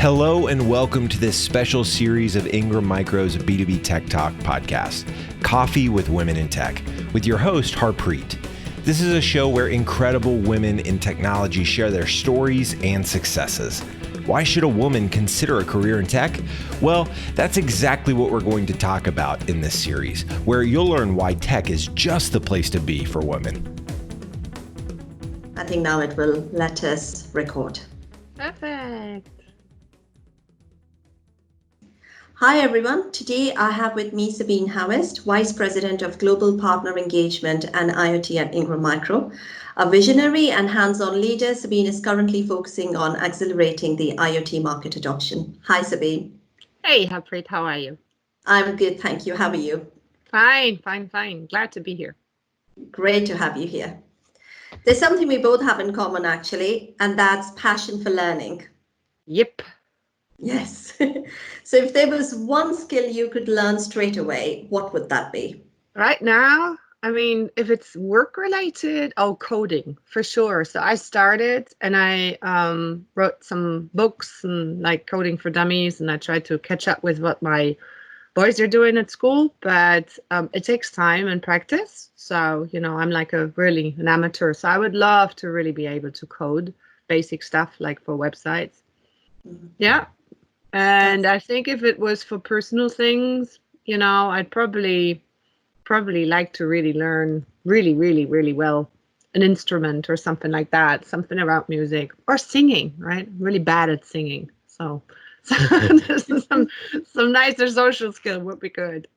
Hello and welcome to this special series of Ingram Micro's B2B Tech Talk podcast, Coffee with Women in Tech, with your host, Harpreet. This is a show where incredible women in technology share their stories and successes. Why should a woman consider a career in tech? Well, that's exactly what we're going to talk about in this series, where you'll learn why tech is just the place to be for women. I think now it will let us record. Perfect. Hi everyone. Today I have with me Sabine Howest, Vice President of Global Partner Engagement and IoT at Ingram Micro. A visionary and hands-on leader, Sabine is currently focusing on accelerating the IoT market adoption. Hi Sabine. Hey Harpreet, how are you? I'm good, thank you. How are you? Fine. Glad to be here. Great to have you here. There's something we both have in common actually, and that's passion for learning. Yep. Yes. So if there was one skill you could learn straight away, what would that be? Right now, if it's work related, coding for sure. So I started and I wrote some books and like coding for dummies, and I tried to catch up with what my boys are doing at school, but it takes time and practice. So, I'm like an amateur. So I would love to really be able to code basic stuff like for websites. Mm-hmm. Yeah. And I think if it was for personal things, I'd probably like to really learn really well an instrument or something like that, something about music or singing, right? I'm really bad at singing. So some nicer social skill would be good.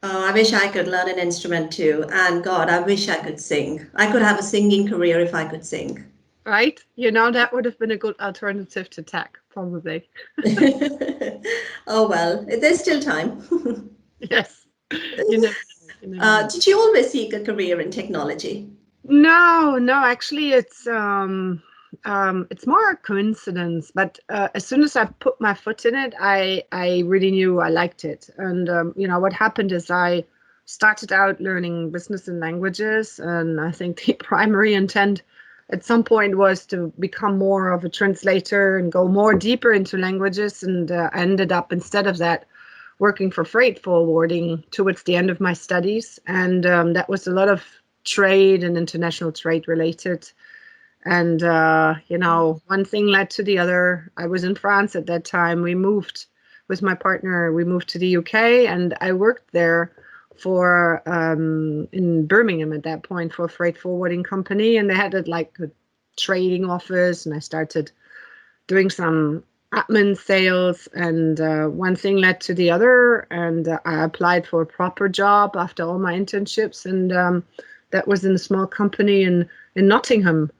Oh, I wish I could learn an instrument too. And God, I wish I could sing. I could have a singing career if I could sing. Right? That would have been a good alternative to tech, probably. Oh, well, there's still time. Yes. You know. Did you always seek a career in technology? No, actually it's more a coincidence, but as soon as I put my foot in it, I really knew I liked it. And what happened is I started out learning business and languages, and I think the primary intent at some point was to become more of a translator and go more deeper into languages, and I ended up instead of that working for freight forwarding towards the end of my studies, and that was a lot of trade and international trade related. And, one thing led to the other. I was in France at that time. We moved with my partner. We moved to the UK, and I worked there for in Birmingham at that point for a freight forwarding company. And they had a trading office, and I started doing some admin sales, and one thing led to the other. And I applied for a proper job after all my internships. And that was in a small company in Nottingham.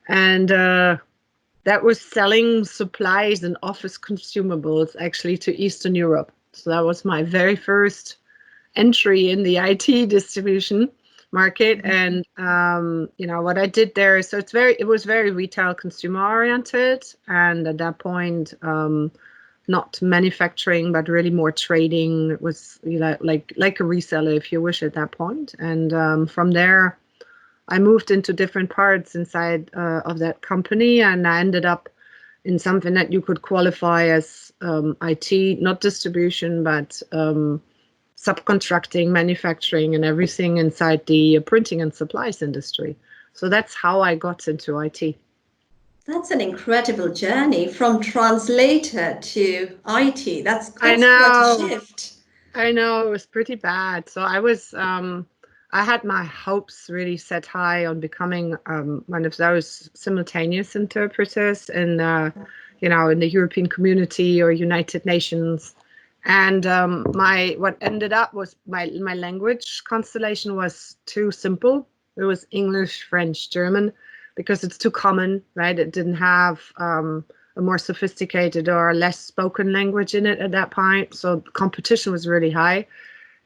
And that was selling supplies and office consumables actually to Eastern Europe. So that was my very first entry in the IT distribution market. And, what I did there, so it was very retail consumer oriented. And at that point, not manufacturing, but really more trading. It was, like a reseller, if you wish, at that point. And from there, I moved into different parts inside of that company, and I ended up in something that you could qualify as IT, not distribution, but subcontracting, manufacturing, and everything inside the printing and supplies industry. So that's how I got into IT. That's an incredible journey from translator to IT. That's quite a shift. I know, it was pretty bad. So I was, I had my hopes really set high on becoming one of those simultaneous interpreters in, in the European community or United Nations. And what ended up was my language constellation was too simple. It was English, French, German, because it's too common, right? It didn't have a more sophisticated or less spoken language in it at that point. So the competition was really high.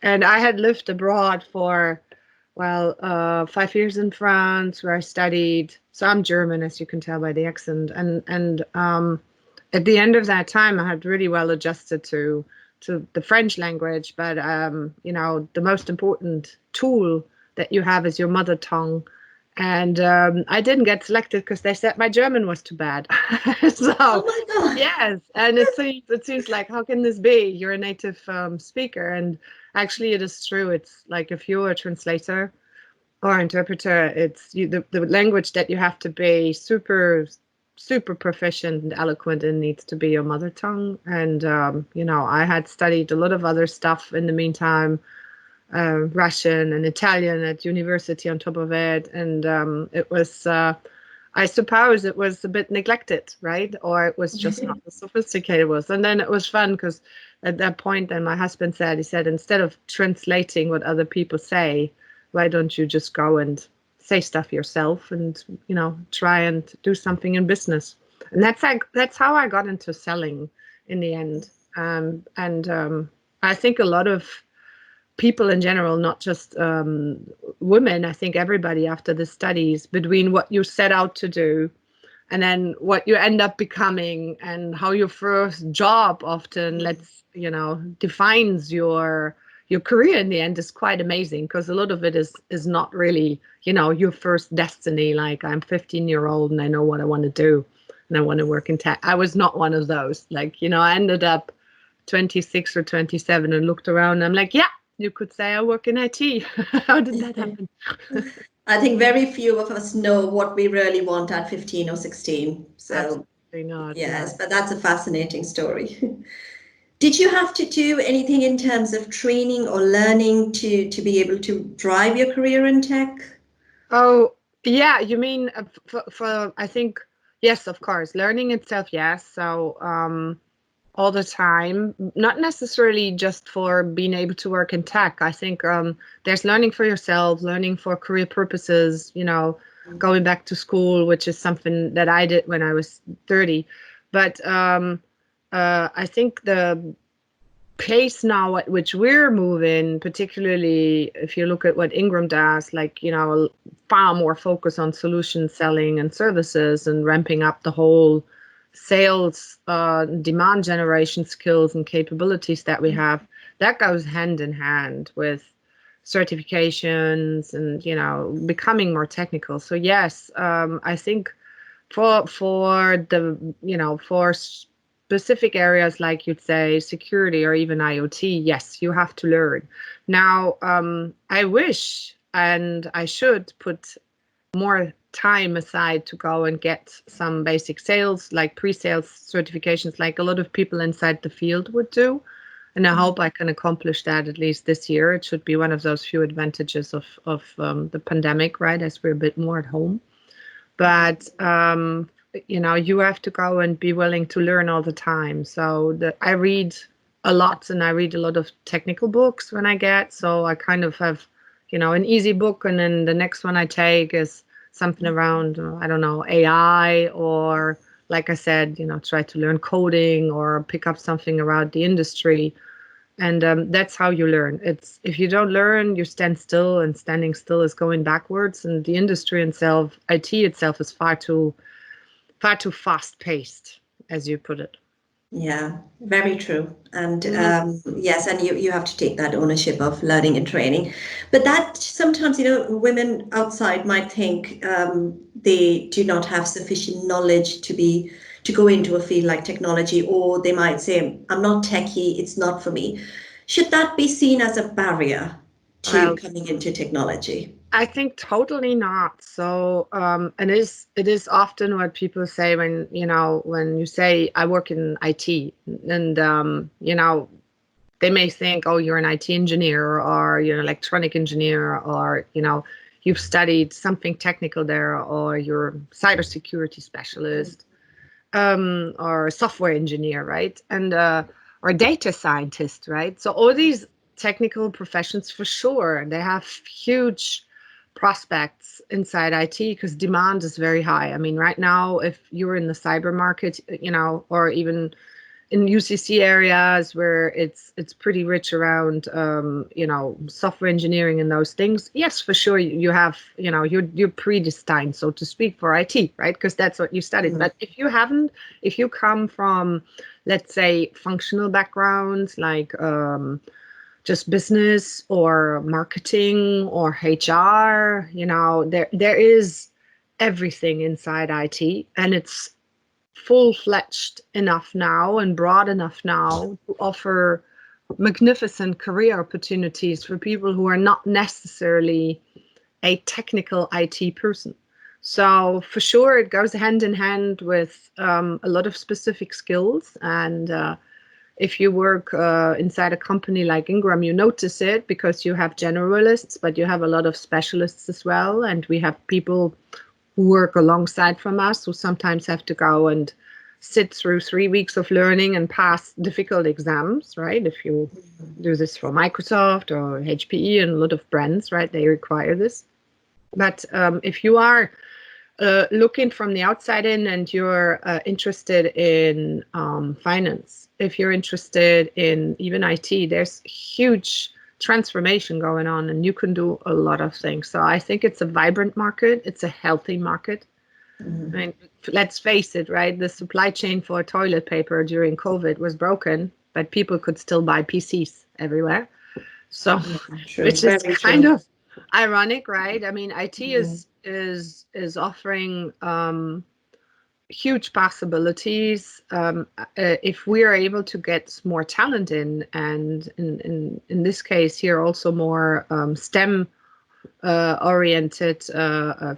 And I had lived abroad for, 5 years in France, where I studied. So I'm German, as you can tell by the accent. And at the end of that time, I had really well adjusted to the French language. But, the most important tool that you have is your mother tongue. And I didn't get selected because they said my German was too bad. So, Oh my God. yes, and it seems like, how can this be? You're a native speaker, and actually, it is true. It's like if you're a translator or interpreter, it's the language that you have to be super proficient and eloquent in needs to be your mother tongue. And I had studied a lot of other stuff in the meantime, Russian and Italian at university on top of it. And it was, I suppose it was a bit neglected, right? Or it was just not as sophisticated it was. And then it was fun because at that point, then my husband said, instead of translating what other people say, why don't you just go and say stuff yourself and, try and do something in business? And that's how I got into selling in the end. And I think a lot of people in general, not just women, I think everybody after the studies, between what you set out to do and then what you end up becoming and how your first job often defines your career in the end is quite amazing, because a lot of it is not really your first destiny, like I'm 15-year-old and I know what I want to do and I want to work in tech. I was not one of those. I ended up 26 or 27 and looked around and I'm like, yeah, you could say I work in IT. How did that happen? I think very few of us know what we really want at 15 or 16. So, Absolutely not. yes, No. but that's a fascinating story. Did you have to do anything in terms of training or learning to be able to drive your career in tech? Oh, yeah. You mean for I think, yes, of course. Learning itself, yes. So all the time, not necessarily just for being able to work in tech. I think there's learning for yourself, learning for career purposes, going back to school, which is something that I did when I was 30. But I think the pace now at which we're moving, particularly if you look at what Ingram does, far more focus on solution selling and services and ramping up the whole sales, demand generation skills and capabilities that we have, that goes hand in hand with certifications and becoming more technical. So yes, I think for the for specific areas like you'd say security or even IoT, yes, you have to learn. Now, I wish and I should put more time aside to go and get some basic sales, like pre-sales certifications, like a lot of people inside the field would do. And I hope I can accomplish that at least this year. It should be one of those few advantages of the pandemic, right? As we're a bit more at home. But you have to go and be willing to learn all the time. So I read a lot, and I read a lot of technical books when I get. So I kind of have, an easy book, and then the next one I take is something around, I don't know, AI, or like I said, try to learn coding or pick up something around the industry. And that's how you learn. It's if you don't learn, you stand still, and standing still is going backwards. And the industry itself, IT itself, is far too fast paced, as you put it. Yeah, very true. And yes, and you have to take that ownership of learning and training. But that sometimes, women outside might think they do not have sufficient knowledge to go into a field like technology, or they might say, I'm not techie, it's not for me. Should that be seen as a barrier to Well, coming into technology? I think totally not. So, and it is often what people say when you say I work in IT, and they may think, oh, you're an IT engineer, or you're an electronic engineer, or you've studied something technical there, or you're a cybersecurity specialist, or a software engineer, right? And or data scientist, right? So all these technical professions, for sure, they have huge prospects inside IT because demand is very high. I mean, right now, if you're in the cyber market, or even in UCC areas where it's pretty rich around, software engineering and those things, yes, for sure, you have, you're predestined, so to speak, for IT, right? Because that's what you studied. But if you come from, let's say, functional backgrounds like just business or marketing or HR. There is everything inside IT, and it's full-fledged enough now and broad enough now to offer magnificent career opportunities for people who are not necessarily a technical IT person. So for sure, it goes hand in hand with a lot of specific skills. And if you work inside a company like Ingram, you notice it because you have generalists, but you have a lot of specialists as well. And we have people who work alongside from us who sometimes have to go and sit through 3 weeks of learning and pass difficult exams, right? If you do this for Microsoft or HPE and a lot of brands, right, they require this. But if you are looking from the outside in and you're interested in finance, if you're interested in even IT, there's huge transformation going on and you can do a lot of things. So I think it's a vibrant market. It's a healthy market. I mean, let's face it, right? The supply chain for toilet paper during COVID was broken, but people could still buy PCs everywhere. So, which is kind of ironic, right? I mean, IT is offering huge possibilities if we are able to get more talent in, and in this case here also more STEM oriented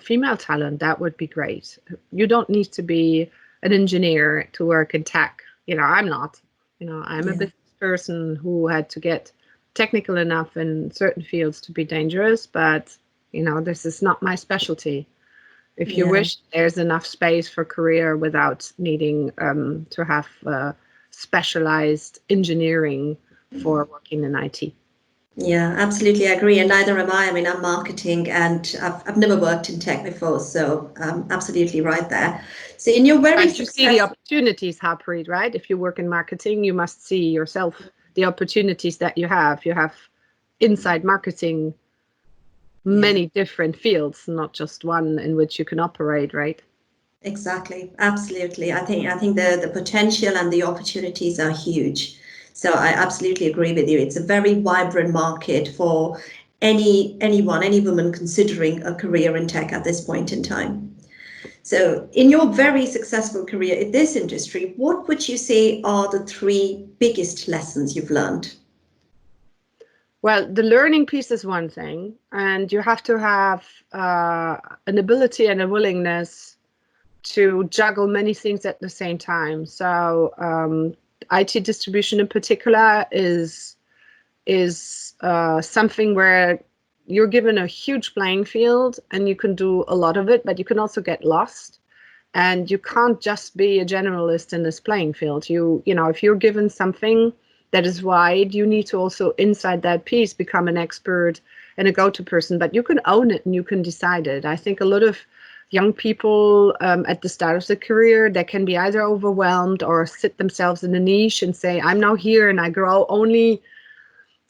female talent. That would be great. You don't need to be an engineer to work in tech. I'm not. I'm a business person who had to get technical enough in certain fields to be dangerous, but this is not my specialty. If you wish, there's enough space for career without needing to have specialized engineering for working in IT. Yeah, absolutely agree. And neither am I. I mean, I'm marketing and I've never worked in tech before. So absolutely right there. So in your very you see the opportunities, Harpreet, right? If you work in marketing, you must see yourself the opportunities that you have. You have inside marketing many different fields, not just one in which you can operate, right? Exactly. Absolutely. I think the potential and the opportunities are huge. So I absolutely agree with you. It's a very vibrant market for any woman considering a career in tech at this point in time. So in your very successful career in this industry, what would you say are the 3 biggest lessons you've learned? Well, the learning piece is one thing, and you have to have an ability and a willingness to juggle many things at the same time. So IT distribution in particular is something where you're given a huge playing field and you can do a lot of it, but you can also get lost. And you can't just be a generalist in this playing field. If you're given something that is wide, you need to also inside that piece become an expert and a go-to person, but you can own it and you can decide it. I think a lot of young people at the start of the career, they can be either overwhelmed or sit themselves in a niche and say, I'm now here and I grow only,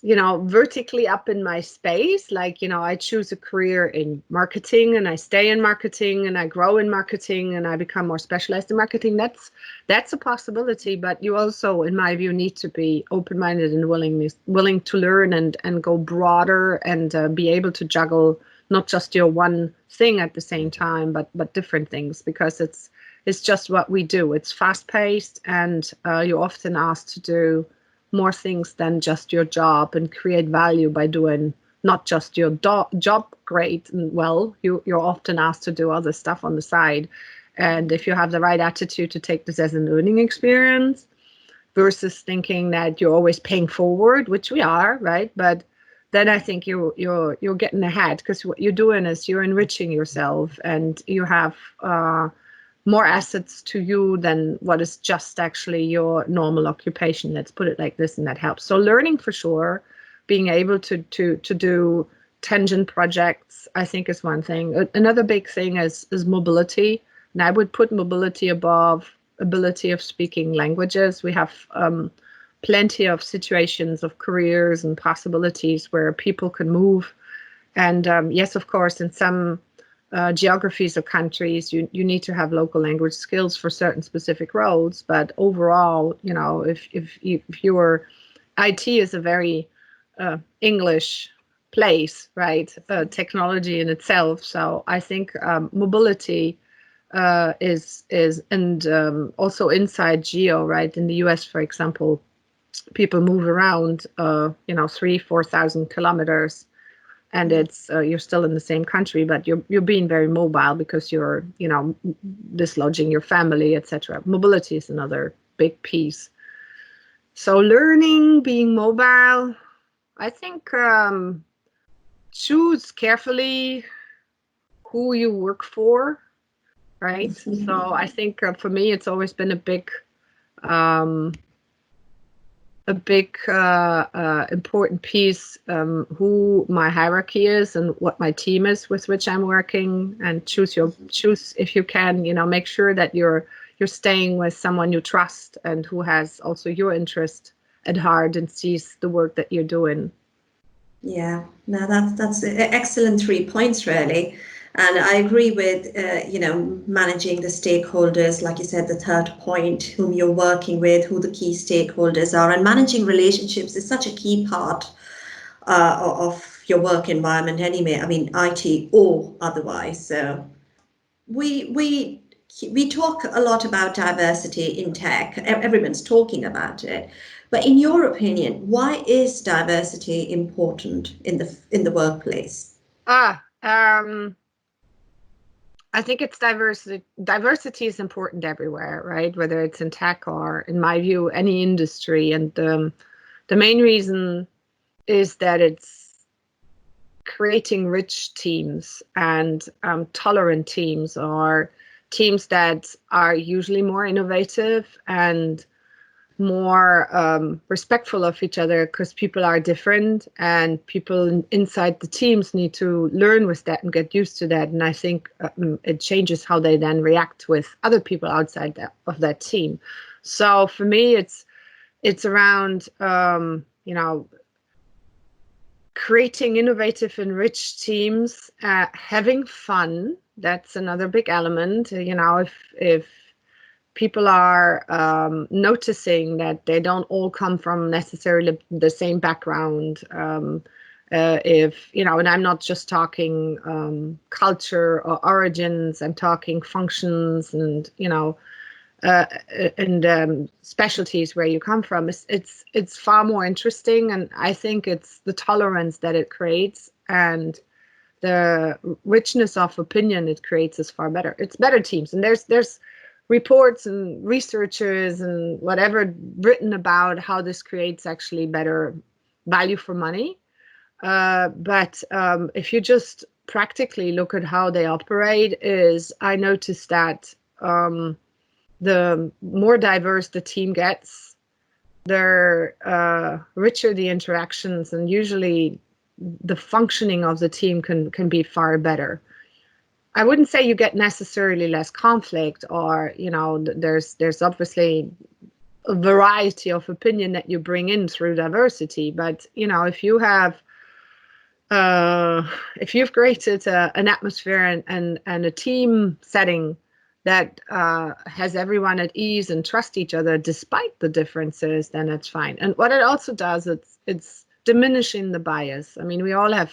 vertically up in my space. Like, I choose a career in marketing and I stay in marketing and I grow in marketing and I become more specialized in marketing. That's a possibility, but you also, in my view, need to be open-minded and willing to learn and go broader and be able to juggle not just your one thing at the same time, but different things, because it's just what we do. It's fast-paced and you're often asked to do more things than just your job and create value by doing not just your job great and well. You're often asked to do other stuff on the side. And if you have the right attitude to take this as a learning experience versus thinking that you're always paying forward, which we are, right? But then I think you're getting ahead, because what you're doing is you're enriching yourself and you have more assets to you than what is just actually your normal occupation. Let's put it like this, and that helps. So learning for sure, being able to do tangent projects, I think is one thing. Another big thing is mobility. And I would put mobility above ability of speaking languages. We have plenty of situations of careers and possibilities where people can move. And yes, of course, in some geographies or countries, you need to have local language skills for certain specific roles. But overall, if your IT is a very English place, right? Technology in itself. So I think mobility is and also inside geo, right? In the US, for example, people move around, 3,000-4,000 kilometers, and it's you're still in the same country, but you're being very mobile because you're dislodging your family, etc. Mobility is another big piece. So learning, being mobile, I think choose carefully who you work for, right? So I think for me, it's always been a big important piece, who my hierarchy is and what my team is with which I'm working, and choose if you can, make sure that you're staying with someone you trust and who has also your interest at heart and sees the work that you're doing. Yeah, no, that's excellent 3 points, really. And I agree with, managing the stakeholders, like you said, the third point, whom you're working with, who the key stakeholders are, and managing relationships is such a key part of your work environment anyway. I mean, IT or otherwise. So we talk a lot about diversity in tech. Everyone's talking about it. But in your opinion, why is diversity important in the workplace? I think it's diversity. Diversity is important everywhere, right? Whether it's in tech or, in my view, any industry. And the main reason is that it's creating rich teams and tolerant teams, or teams that are usually more innovative and more respectful of each other, because people are different and people inside the teams need to learn with that and get used to that. And I think it changes how they then react with other people outside of that team. So for me, it's around creating innovative and rich teams, having fun. That's another big element. If people are noticing that they don't all come from necessarily the same background. And I'm not just talking culture or origins, I'm talking functions and, specialties where you come from. It's far more interesting. And I think it's the tolerance that it creates and the richness of opinion it creates is far better. It's better teams. And there's reports and researchers and whatever written about how this creates actually better value for money. But if you just practically look at how they operate, I noticed that the more diverse the team gets, the richer the interactions, and usually the functioning of the team can be far better. I wouldn't say you get necessarily less conflict, or there's obviously a variety of opinion that you bring in through diversity. But if you've created an atmosphere and a team setting that has everyone at ease and trust each other despite the differences, then it's fine. And what it also does, it's diminishing the bias. I mean, we all have,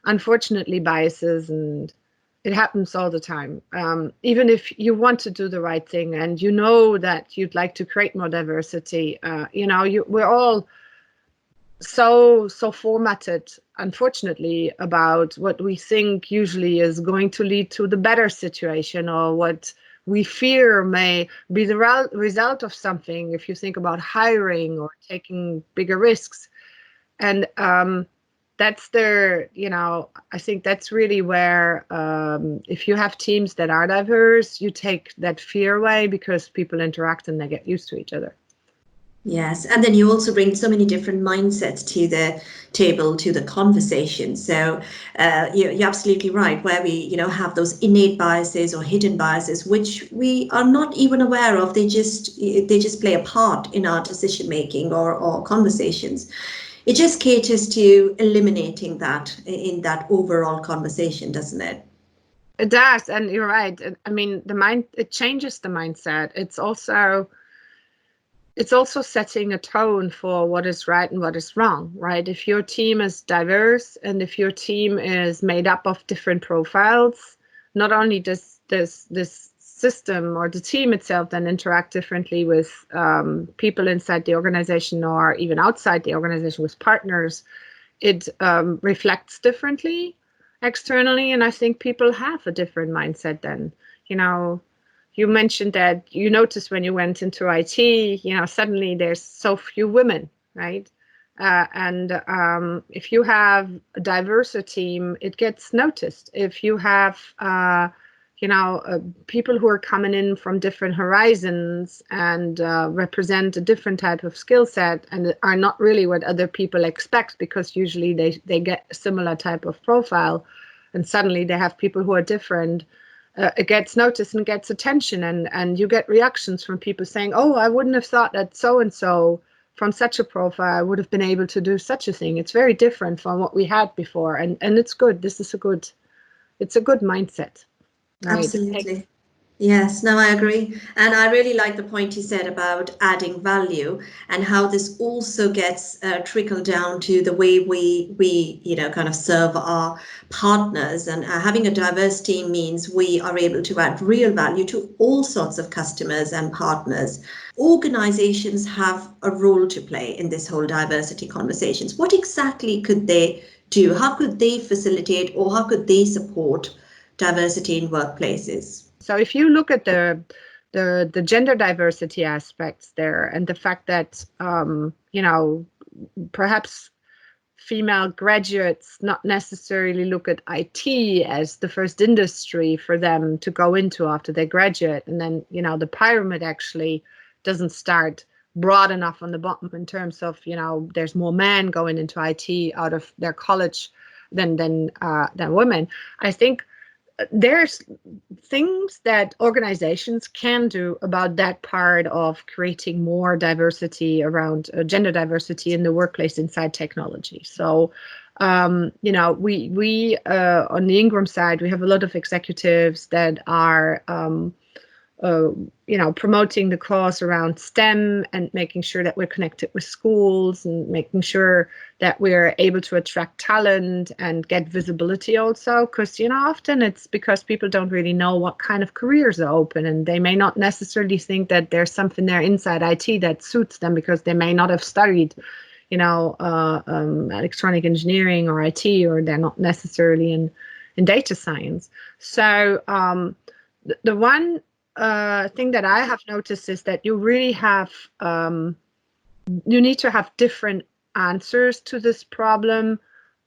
unfortunately, biases, and it happens all the time. Even if you want to do the right thing and you know that you'd like to create more diversity, we're all so formatted, unfortunately, about what we think usually is going to lead to the better situation, or what we fear may be the result of something, if you think about hiring or taking bigger risks. And that's I think that's really where, if you have teams that are diverse, you take that fear away, because people interact and they get used to each other. Yes, and then you also bring so many different mindsets to the table, to the conversation. So you're absolutely right, where we have those innate biases or hidden biases, which we are not even aware of. They just play a part in our decision making or conversations. It just caters to eliminating that in that overall conversation, doesn't it? It does, and you're right. I mean, it changes the mindset. It's also it's also setting a tone for what is right and what is wrong, right? If your team is diverse and if your team is made up of different profiles, not only does this system or the team itself then interact differently with people inside the organization or even outside the organization with partners, it reflects differently externally. And I think people have a different mindset then. You know, you mentioned that you noticed when you went into IT, you know, suddenly there's so few women, right? And if you have a diverse team, it gets noticed. If you have, people who are coming in from different horizons and represent a different type of skill set and are not really what other people expect, because usually they get a similar type of profile, and suddenly they have people who are different. It gets noticed and gets attention, and you get reactions from people saying, oh, I wouldn't have thought that so-and-so from such a profile would have been able to do such a thing. It's very different from what we had before, and it's good. It's a good mindset, right? Absolutely. Yes, no, I agree. And I really like the point you said about adding value and how this also gets trickled down to the way we kind of serve our partners. And having a diverse team means we are able to add real value to all sorts of customers and partners. Organizations have a role to play in this whole diversity conversations. What exactly could they do? How could they facilitate or how could they support diversity in workplaces? So if you look at the gender diversity aspects there, and the fact that perhaps female graduates not necessarily look at IT as the first industry for them to go into after they graduate, and then the pyramid actually doesn't start broad enough on the bottom in terms of there's more men going into IT out of their college than women. I think there's things that organizations can do about that part of creating more diversity around gender diversity in the workplace inside technology. So, we on the Ingram side, we have a lot of executives that are promoting the cause around STEM and making sure that we're connected with schools and making sure that we're able to attract talent and get visibility also. Because, often it's because people don't really know what kind of careers are open, and they may not necessarily think that there's something there inside IT that suits them because they may not have studied, electronic engineering or IT, or they're not necessarily in data science. So the one thing that I have noticed is that you really have, you need to have different answers to this problem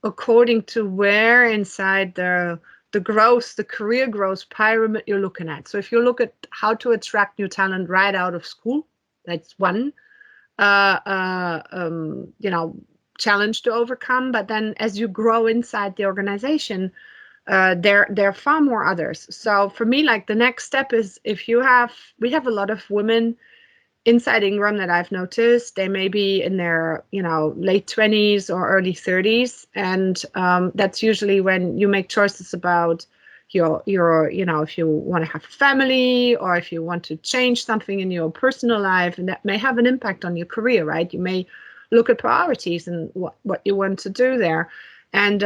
according to where inside the career growth pyramid you're looking at. So if you look at how to attract new talent right out of school, that's one challenge to overcome. But then as you grow inside the organization, there are far more others. So for me, like the next step is we have a lot of women inside Ingram that I've noticed. They may be in their late 20s or early 30s, and that's usually when you make choices about your if you want to have a family or if you want to change something in your personal life, and that may have an impact on your career, right? You may look at priorities and what you want to do there. And,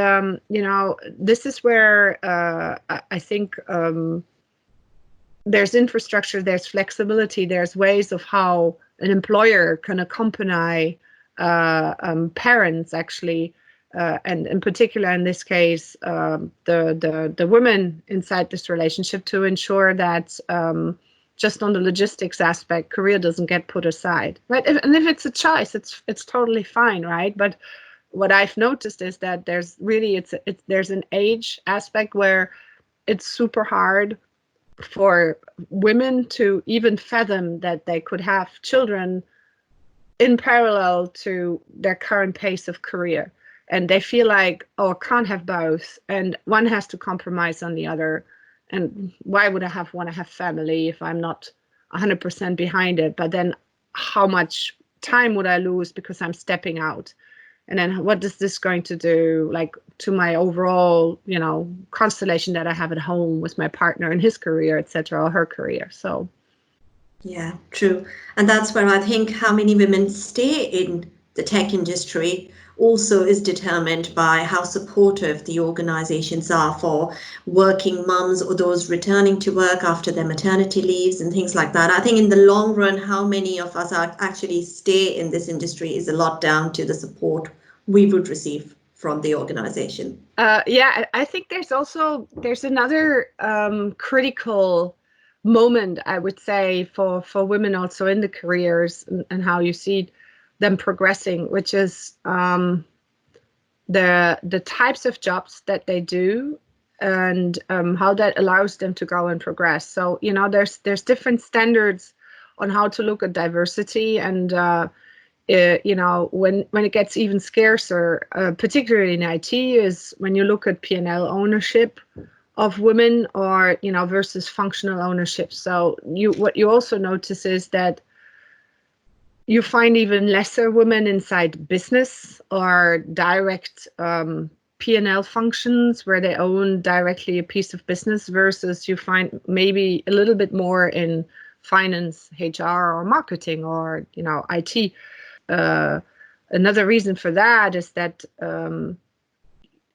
this is where I think there's infrastructure, there's flexibility, there's ways of how an employer can accompany parents, actually, and in particular, in this case, the women inside this relationship, to ensure that just on the logistics aspect, career doesn't get put aside, right? And if it's a choice, it's totally fine, right? But what I've noticed is that there's really there's an age aspect where it's super hard for women to even fathom that they could have children in parallel to their current pace of career, and they feel like, oh, I can't have both, and one has to compromise on the other. And why would I want to have family if I'm not 100% behind it? But then how much time would I lose because I'm stepping out? And then what is this going to do, like, to my overall, constellation that I have at home with my partner and his career, et cetera, or her career? So Yeah, true. And that's where I think how many women stay in the tech industry also is determined by how supportive the organizations are for working mums or those returning to work after their maternity leaves and things like that. I think in the long run, how many of us are actually stay in this industry is a lot down to the support we would receive from the organization. Yeah, I think there's another critical moment, I would say, for women also in the careers, and how you see them progressing, which is the types of jobs that they do, and how that allows them to go and progress. So there's different standards on how to look at diversity, and when it gets even scarcer, particularly in IT, is when you look at P&L ownership of women, or versus functional ownership. So what you also notice is that you find even lesser women inside business or direct P&L functions where they own directly a piece of business, versus you find maybe a little bit more in finance, HR, or marketing, or IT. Another reason for that is that,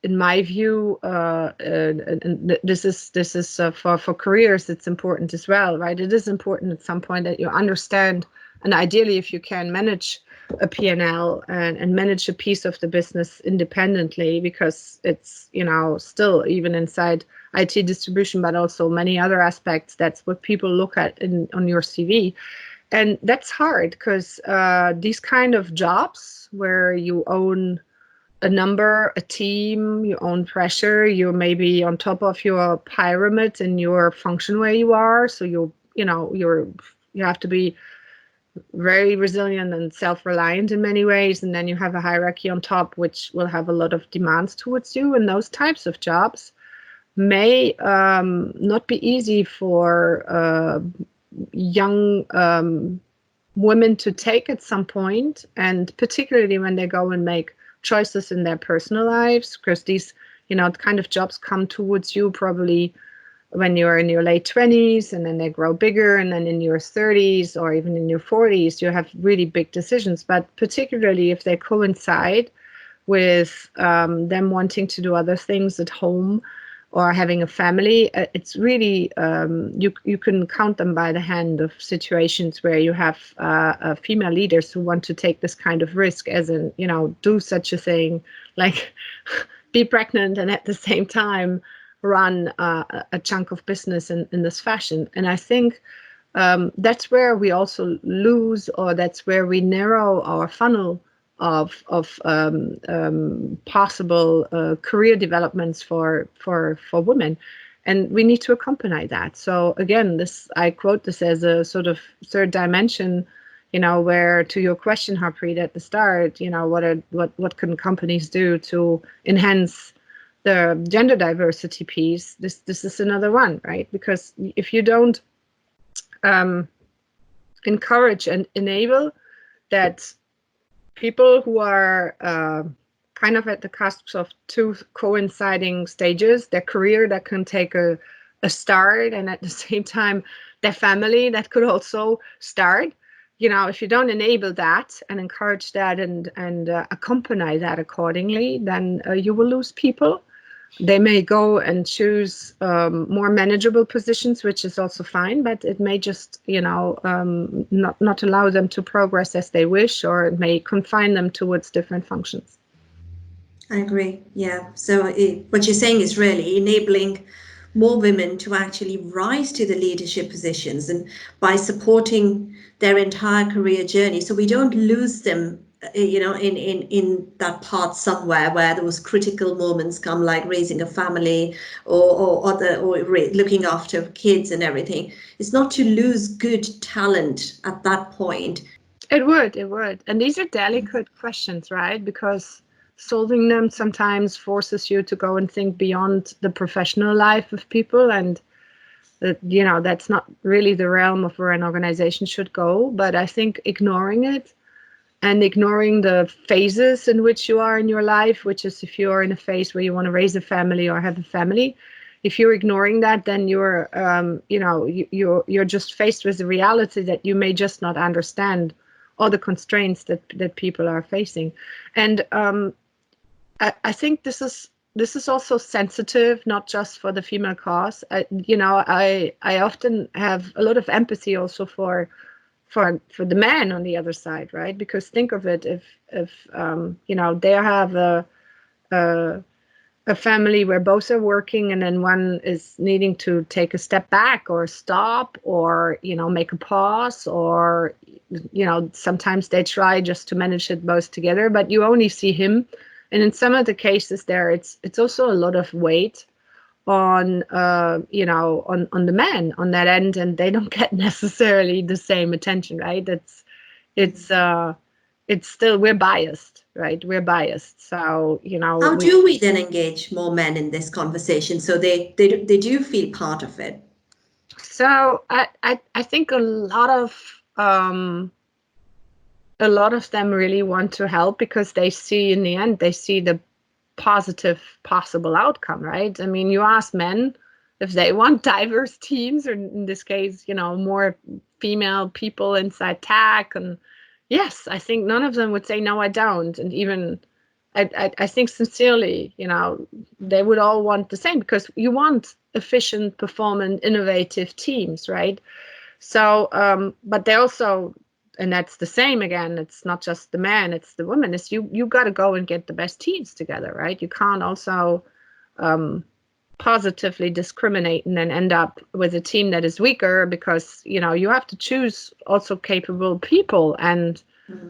in my view, and this is for careers, it's important as well, right? It is important at some point that you understand, and ideally, if you can manage a P&L and manage a piece of the business independently, because it's still, even inside IT distribution, but also many other aspects, that's what people look at on your CV. And that's hard, because these kind of jobs where you own a number, a team, you own pressure, you're maybe on top of your pyramid in your function where you are. So you have to be very resilient and self-reliant in many ways. And then you have a hierarchy on top, which will have a lot of demands towards you. And those types of jobs may not be easy for young women to take at some point, and particularly when they go and make choices in their personal lives, because these kind of jobs come towards you probably when you're in your late 20s, and then they grow bigger, and then in your 30s or even in your 40s you have really big decisions. But particularly if they coincide with them wanting to do other things at home or having a family, it's really you can count them by the hand of situations where you have female leaders who want to take this kind of risk, as in do such a thing like be pregnant and at the same time run a chunk of business in this fashion. And I think that's where we also lose, or that's where we narrow our funnel of possible career developments for women, and we need to accompany that. So again, I quote this as a sort of third dimension, where, to your question, Harpreet, at the start, what can companies do to enhance the gender diversity piece? This is another one, right? Because if you don't encourage and enable that people who are kind of at the cusp of two coinciding stages, their career that can take a start, and at the same time their family that could also start, if you don't enable that and encourage that and accompany that accordingly, then you will lose people. They may go and choose more manageable positions, which is also fine, but it may just, not allow them to progress as they wish, or it may confine them towards different functions. I agree. Yeah. So what you're saying is really enabling more women to actually rise to the leadership positions, and by supporting their entire career journey, so we don't lose them in that part somewhere where those critical moments come, like raising a family or looking after kids and everything. It's not to lose good talent at that point. It would. And these are delicate questions, right? Because solving them sometimes forces you to go and think beyond the professional life of people, and that's not really the realm of where an organization should go. But I think ignoring it, and ignoring the phases in which you are in your life, which is if you are in a phase where you want to raise a family or have a family, if you're ignoring that, then you're you're just faced with the reality that you may just not understand all the constraints that people are facing. And I think this is also sensitive, not just for the female cause. I often have a lot of empathy also for the man on the other side, right? Because think of it, if they have a family where both are working and then one is needing to take a step back or stop or make a pause, or sometimes they try just to manage it both together, but you only see him. And in some of the cases there, it's also a lot of weight on on the men on that end, and they don't get necessarily the same attention, right? It's still, we're biased, right? We're biased. So, how do we then engage more men in this conversation so they do feel part of it? So I think a lot of them really want to help because they see, in the end, they see the positive possible outcome, right? I mean, you ask men if they want diverse teams, or in this case, more female people inside tech, and yes, I think none of them would say no, I don't. And even I think sincerely, they would all want the same, because you want efficient, performant, innovative teams, right? So but they also, and that's the same again, it's not just the man, it's the woman, it's you got to go and get the best teams together, right? You can't also positively discriminate and then end up with a team that is weaker, because you have to choose also capable people. And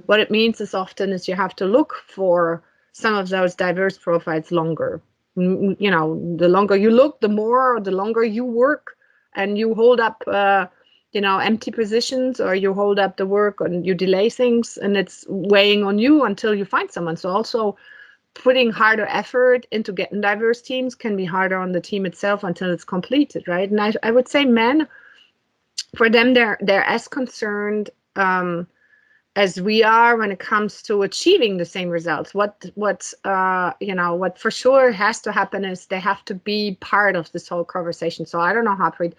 what it means is often is you have to look for some of those diverse profiles longer. The longer you look, the longer you work, and you hold up empty positions, or you hold up the work and you delay things, and it's weighing on you until you find someone. So also putting harder effort into getting diverse teams can be harder on the team itself until it's completed, right? And I would say men, for them, they're as concerned as we are when it comes to achieving the same results. What for sure has to happen is they have to be part of this whole conversation. So I don't know, Harpreet,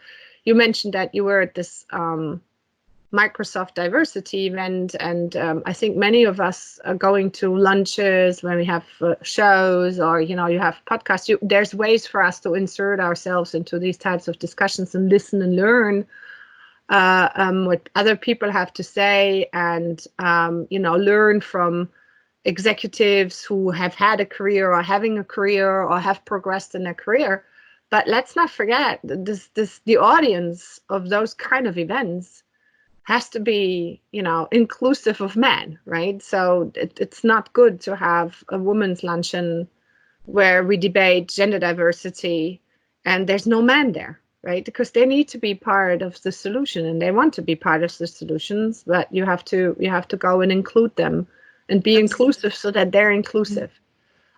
you mentioned that you were at this Microsoft diversity event, and I think many of us are going to lunches when we have shows, or you have podcasts. There's ways for us to insert ourselves into these types of discussions and listen and learn what other people have to say, and learn from executives who have had a career, or having a career, or have progressed in their career. But let's not forget the audience of those kind of events has to be inclusive of men, right? So it's not good to have a women's luncheon where we debate gender diversity and there's no man there, right? Because they need to be part of the solution, and they want to be part of the solutions, but you have to go and include them and be inclusive so that they're inclusive.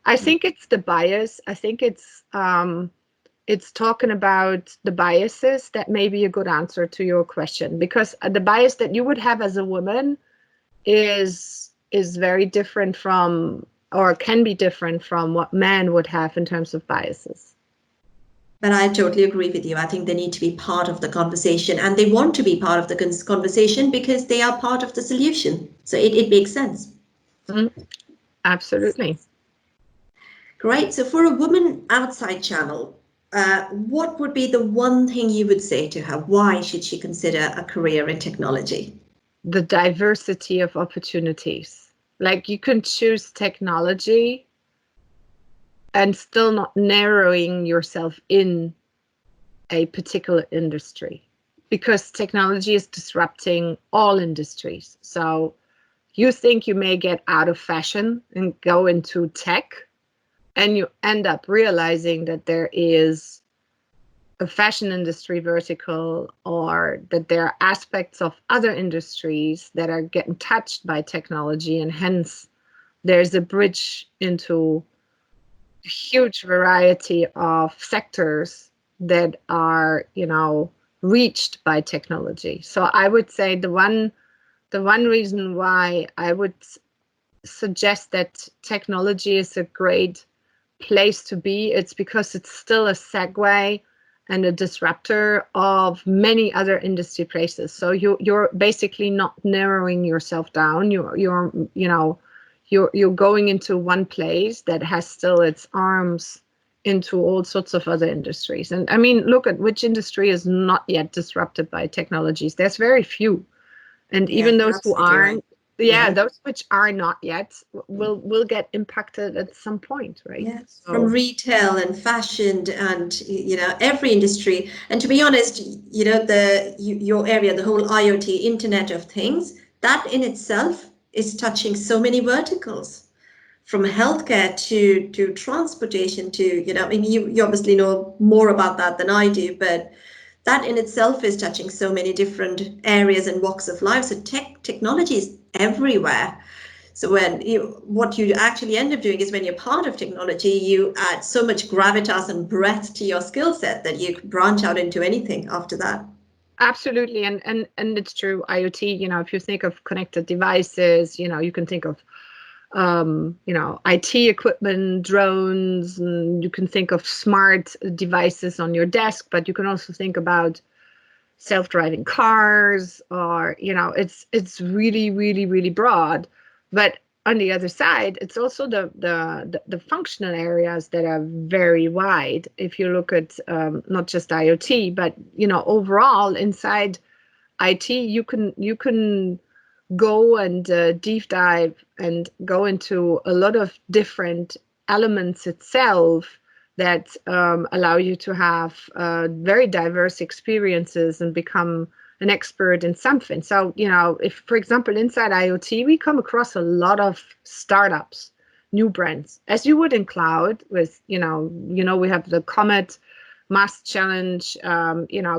I think it's the bias. I think it's talking about the biases that may be a good answer to your question, because the bias that you would have as a woman is very different from, or can be different from, what men would have in terms of biases. But I totally agree with you. I think they need to be part of the conversation, and they want to be part of the conversation because they are part of the solution. So it makes sense. Mm-hmm. Absolutely. Great. So for a woman outside channel, what would be the one thing you would say to her? Why should she consider a career in technology? The diversity of opportunities. Like, you can choose technology and still not narrowing yourself in a particular industry, because technology is disrupting all industries. So you think you may get out of fashion and go into tech, and you end up realizing that there is a fashion industry vertical, or that there are aspects of other industries that are getting touched by technology, and hence there's a bridge into a huge variety of sectors that are, reached by technology. So I would say the one reason why I would suggest that technology is a great place to be, it's because it's still a segue and a disruptor of many other industry places. So you're basically not narrowing yourself down. You're going into one place that has still its arms into all sorts of other industries. And I mean, look at which industry is not yet disrupted by technologies. There's very few. And even those who aren't, those which are not yet will get impacted at some point, right? Yeah, so, from retail and fashion and every industry. And to be honest, your area, the whole IoT, Internet of Things, that in itself is touching so many verticals, from healthcare to transportation to I mean, you obviously know more about that than I do, but that in itself is touching so many different areas and walks of life. So technology is everywhere. So what you actually end up doing is, when you're part of technology, you add so much gravitas and breadth to your skill set that you can branch out into anything after that. Absolutely. And it's true. IoT, if you think of connected devices, you can think of IT equipment, drones, and you can think of smart devices on your desk, but you can also think about self-driving cars, or it's really, really, really broad. But on the other side, it's also the functional areas that are very wide. If you look at not just IoT, but overall inside IT, you can go and deep dive and go into a lot of different elements itself that allow you to have very diverse experiences and become an expert in something. So, if, for example, inside IoT, we come across a lot of startups, new brands, as you would in cloud with, we have the Comet Mass Challenge,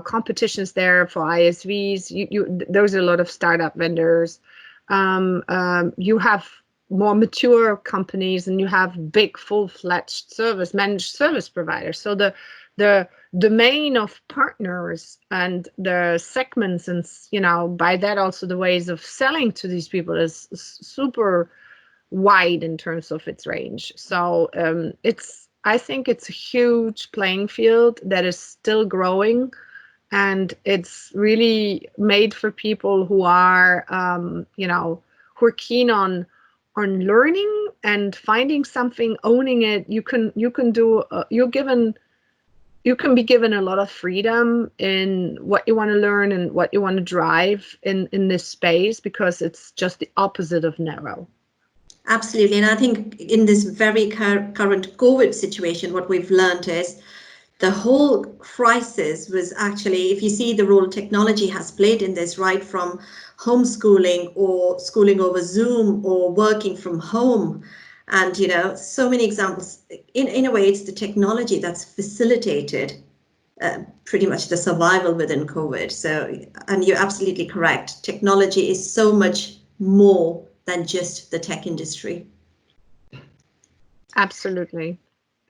competitions there for ISVs. There's a lot of startup vendors. You have more mature companies, and you have big full-fledged managed service providers. So the domain of partners and the segments, and by that also the ways of selling to these people is super wide in terms of its range. So I think it's a huge playing field that is still growing, and it's really made for people who are who are keen on learning and finding something, owning it. You can be given a lot of freedom in what you want to learn and what you want to drive in this space, because it's just the opposite of narrow. Absolutely. And I think in this very current COVID situation, what we've learned is the whole crisis was actually, if you see the role technology has played in this, right from homeschooling or schooling over Zoom or working from home, and so many examples. In a way, it's the technology that's facilitated pretty much the survival within COVID. So, and you're absolutely correct. Technology is so much more than just the tech industry. Absolutely.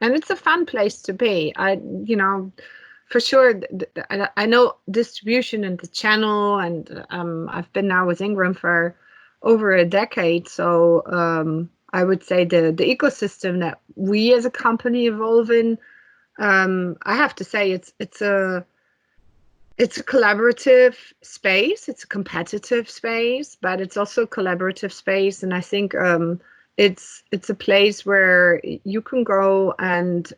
And it's a fun place to be. For sure, I know distribution and the channel, and I've been now with Ingram for over a decade. So I would say the ecosystem that we as a company evolve in, I have to say it's a collaborative space. It's a competitive space, but it's also a collaborative space. And I think it's a place where you can go and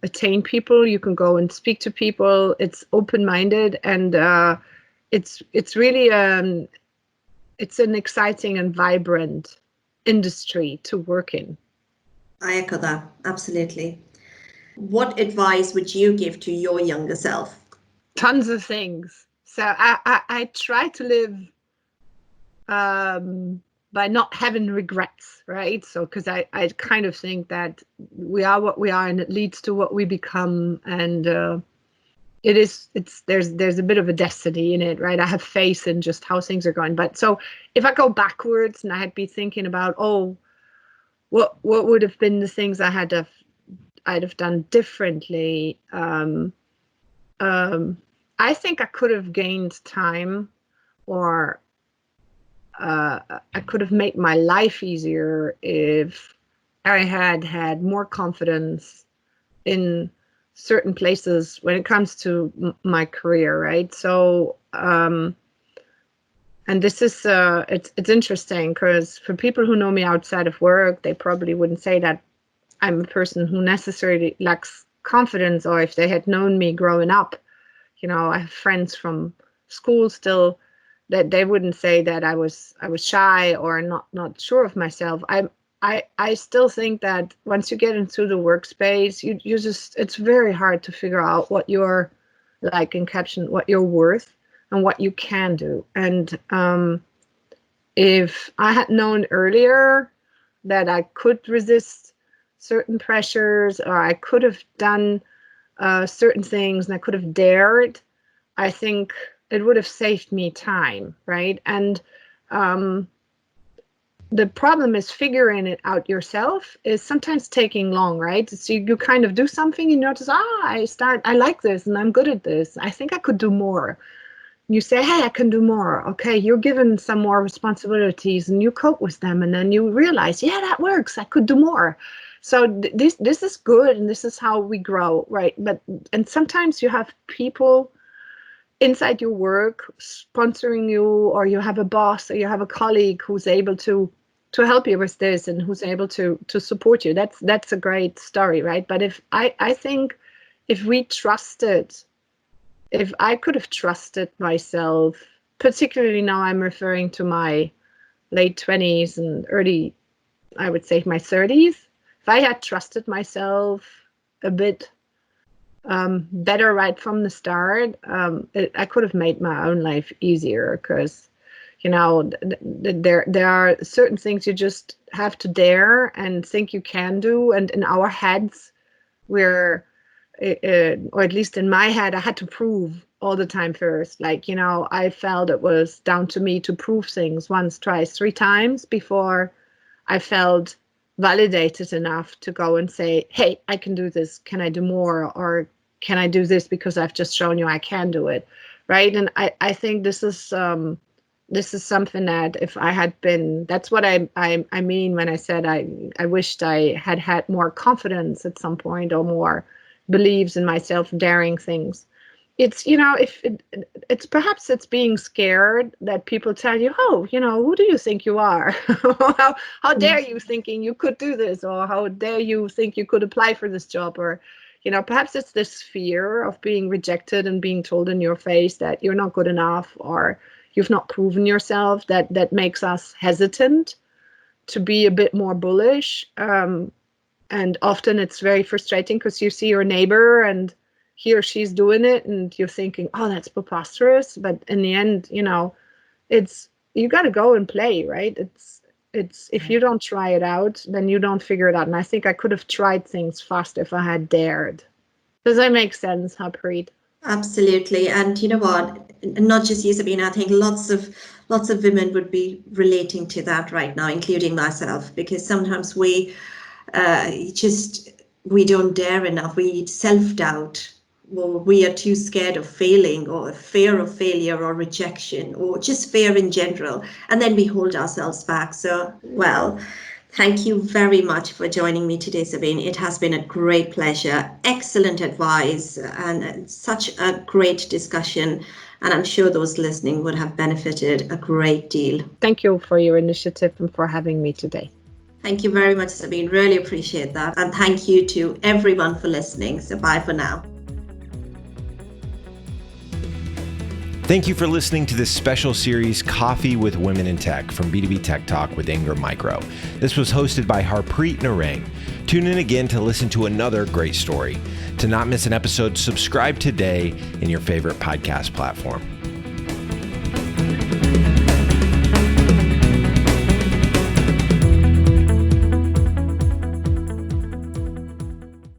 attain people. You can go and speak to people. It's open-minded, and it's really it's an exciting and vibrant industry to work in. I echo that, absolutely. What advice would you give to your younger self? Tons of things. So I try to live by not having regrets, right? So because I kind of think that we are what we are, and it leads to what we become, and there's a bit of a destiny in it, right? I have faith in just how things are going. But so if I go backwards and I'd be thinking about, what would have been the things I'd have done differently. I think I could have gained time, or I could have made my life easier if I had more confidence in certain places when it comes to my career, right? So, and this is, it's interesting because for people who know me outside of work, they probably wouldn't say that I'm a person who necessarily lacks confidence, or if they had known me growing up, I have friends from school still, that they wouldn't say that I was shy or not sure of myself. I still think that once you get into the workspace, you just, it's very hard to figure out what you're like, in caption, what you're worth and what you can do. And if I had known earlier that I could resist certain pressures, or I could have done certain things and I could have dared, I think it would have saved me time, right? And the problem is figuring it out yourself is sometimes taking long, right? So you kind of do something and you notice, I like this and I'm good at this. I think I could do more. You say, hey, I can do more. Okay, you're given some more responsibilities and you cope with them. And then you realize, yeah, that works. I could do more. So this is good. And this is how we grow, right? And sometimes you have people inside your work sponsoring you, or you have a boss or you have a colleague who's able to help you with this and who's able to support you. That's a great story, right? But if I think if I could have trusted myself, particularly now I'm referring to my late 20s and early, I would say my 30s, if I had trusted myself a bit better right from the start, I could have made my own life easier, because there are certain things you just have to dare and think you can do. And in our heads, or at least in my head, I had to prove all the time first. Like, I felt it was down to me to prove things once, twice, 3 times before I felt validated enough to go and say, hey, I can do this. Can I do more? Or can I do this because I've just shown you I can do it, right? And I think this is something that if I had been, that's what I mean when I said I wished I had more confidence at some point, or more believes in myself, daring things. It's, if it's perhaps it's being scared that people tell you, oh, who do you think you are? how dare you thinking you could do this, or how dare you think you could apply for this job, or perhaps it's this fear of being rejected and being told in your face that you're not good enough, or you've not proven yourself, that makes us hesitant to be a bit more bullish. And often it's very frustrating because you see your neighbor and he or she's doing it and you're thinking, oh, that's preposterous. But in the end, you got to go and play, right? It's if you don't try it out, then you don't figure it out. And I think I could have tried things faster if I had dared. Does that make sense, Harpreet? Absolutely. And you know what? Not just you, Sabine, I think lots of women would be relating to that right now, including myself, because sometimes we don't dare enough. We self-doubt, or we are too scared of failing, or fear of failure or rejection, or just fear in general. And then we hold ourselves back. So, well, thank you very much for joining me today, Sabine. It has been a great pleasure. Excellent advice and such a great discussion. And I'm sure those listening would have benefited a great deal. Thank you for your initiative and for having me today. Thank you very much, Sabine. Really appreciate that. And thank you to everyone for listening. So bye for now. Thank you for listening to this special series, Coffee with Women in Tech, from B2B Tech Talk with Ingram Micro. This was hosted by Harpreet Narang. Tune in again to listen to another great story. To not miss an episode, subscribe today in your favorite podcast platform.